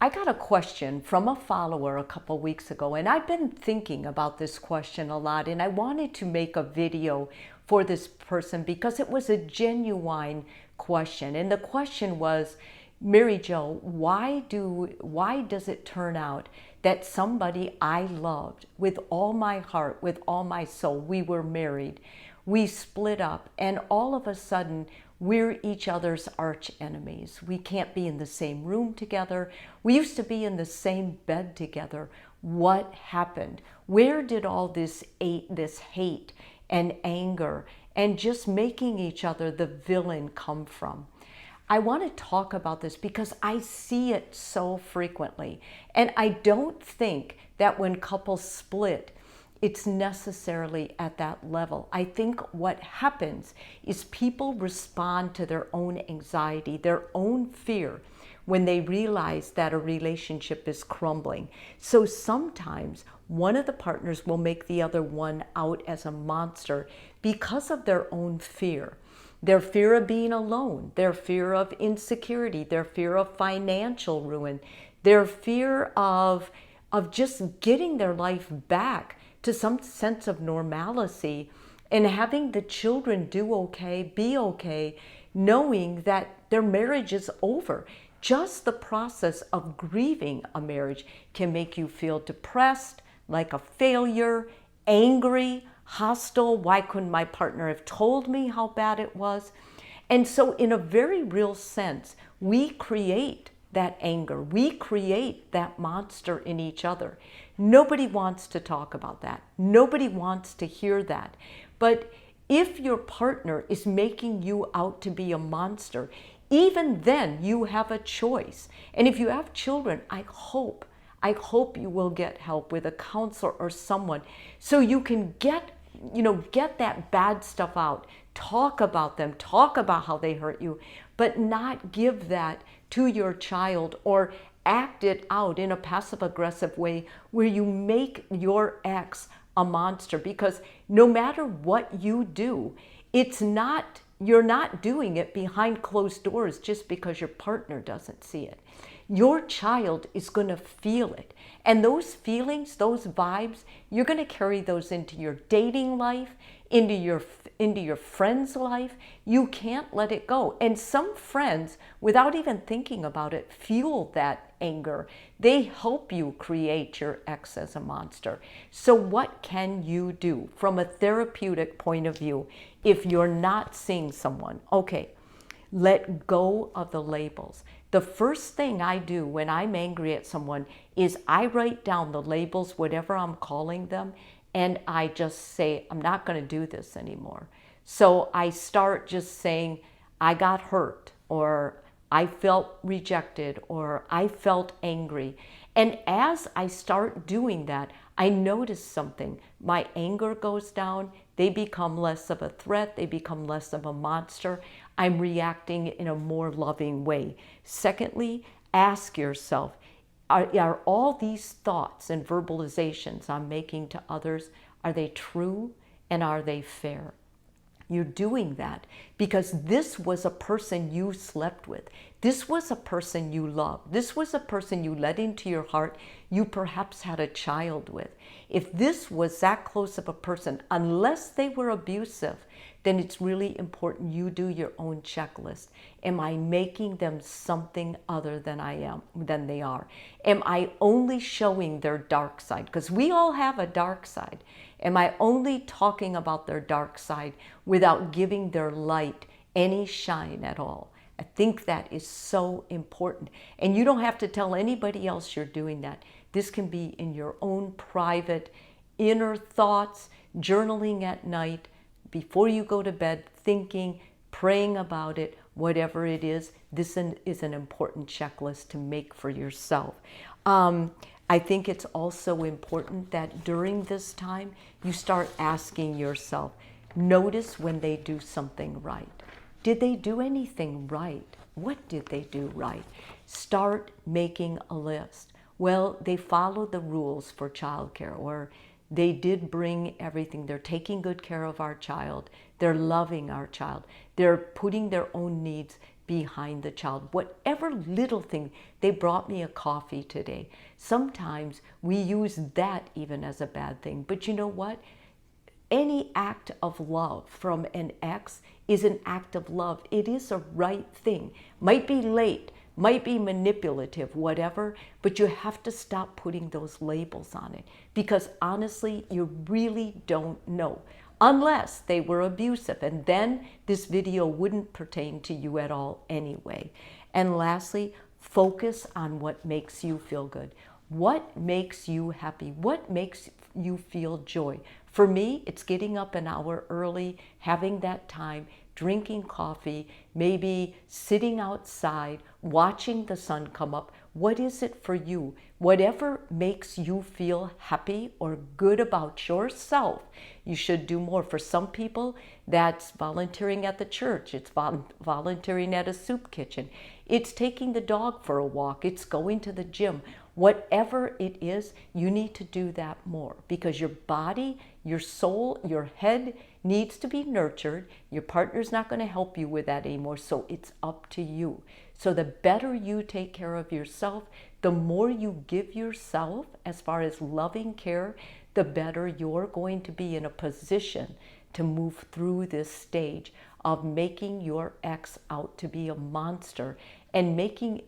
I got a question from a follower a couple weeks ago, and I've been thinking about this question a lot, and I wanted to make a video for this person because it was a genuine question. And the question was, Mary Jo, why does it turn out that somebody I loved with all my heart, with all my soul, we were married, we split up, and all of a sudden we're each other's arch enemies. We can't be in the same room together. We used to be in the same bed together. What happened? Where did all this hate and anger and just making each other the villain come from? I want to talk about this because I see it so frequently. And I don't think that when couples split, it's necessarily at that level. I think what happens is people respond to their own anxiety, their own fear, when they realize that a relationship is crumbling. So sometimes one of the partners will make the other one out as a monster because of their own fear. Their fear of being alone, their fear of insecurity, their fear of financial ruin, their fear of just getting their life back to some sense of normalcy and having the children do okay, be okay, knowing that their marriage is over. Just the process of grieving a marriage can make you feel depressed, like a failure, angry, hostile. Why couldn't my partner have told me how bad it was? And so in a very real sense, we create that anger. We create that monster in each other. Nobody wants to talk about that. Nobody wants to hear that. But if your partner is making you out to be a monster, even then you have a choice. And if you have children, I hope you will get help with a counselor or someone so you can get that bad stuff out. Talk about them, talk about how they hurt you, but not give that to your child or act it out in a passive-aggressive way where you make your ex a monster. Because no matter what you do, you're not doing it behind closed doors just because your partner doesn't see it. Your child is going to feel it. And those feelings, those vibes, you're going to carry those into your dating life, into your friend's life. You can't let it go. And some friends, without even thinking about it, fuel that anger. They help you create your ex as a monster. So what can you do from a therapeutic point of view if you're not seeing someone? Okay, let go of the labels. The first thing I do when I'm angry at someone is I write down the labels, whatever I'm calling them, and I just say, I'm not going to do this anymore. So I start just saying, I got hurt, or I felt rejected, or I felt angry. And as I start doing that, I notice something. My anger goes down. They become less of a threat. They become less of a monster. I'm reacting in a more loving way. Secondly, ask yourself, are all these thoughts and verbalizations I'm making to others, are they true and are they fair? You're doing that because this was a person you slept with. This was a person you loved. This was a person you let into your heart you perhaps had a child with. If this was that close of a person, unless they were abusive, then it's really important you do your own checklist. Am I making them something other than they are? Am I only showing their dark side? Because we all have a dark side. Am I only talking about their dark side without giving their light any shine at all? I think that is so important. And you don't have to tell anybody else you're doing that. This can be in your own private inner thoughts, journaling at night, before you go to bed, thinking, praying about it, whatever it is. This is an important checklist to make for yourself. I think it's also important that during this time, you start asking yourself, notice when they do something right. Did they do anything right? What did they do right? Start making a list. Well, they followed the rules for childcare, or they did bring everything. They're taking good care of our child. They're loving our child. They're putting their own needs. behind the child. Whatever little thing, they brought me a coffee today. Sometimes we use that even as a bad thing. But you know what? Any act of love from an ex is an act of love. It is a right thing. Might be late, might be manipulative, whatever, but you have to stop putting those labels on it, because honestly, you really don't know. Unless they were abusive, and then this video wouldn't pertain to you at all anyway. And lastly, focus on what makes you feel good. What makes you happy? What makes you feel joy? For me, it's getting up an hour early, having that time, drinking coffee, maybe sitting outside, watching the sun come up. What is it for you? Whatever makes you feel happy or good about yourself, you should do more. For some people, that's volunteering at the church. It's volunteering at a soup kitchen. It's taking the dog for a walk. It's going to the gym. Whatever it is, you need to do that more, because your body, your soul, your head needs to be nurtured. Your partner's not going to help you with that anymore, so it's up to you. So the better you take care of yourself, the more you give yourself as far as loving care, the better you're going to be in a position to move through this stage of making your ex out to be a monster. And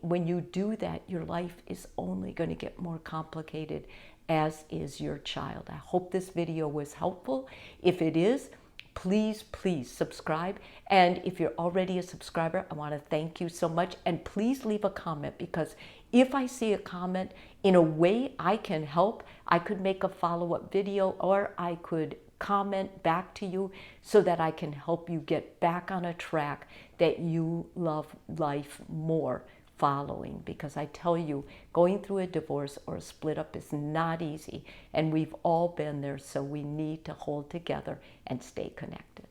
when you do that, your life is only going to get more complicated, as is your child. I hope this video was helpful. If it is, please subscribe. And if you're already a subscriber, I want to thank you so much. And please leave a comment, because if I see a comment in a way I can help, I could make a follow-up video, or I could comment back to you so that I can help you get back on a track that you love life more following. Because I tell you, going through a divorce or a split up is not easy, and we've all been there, so we need to hold together and stay connected.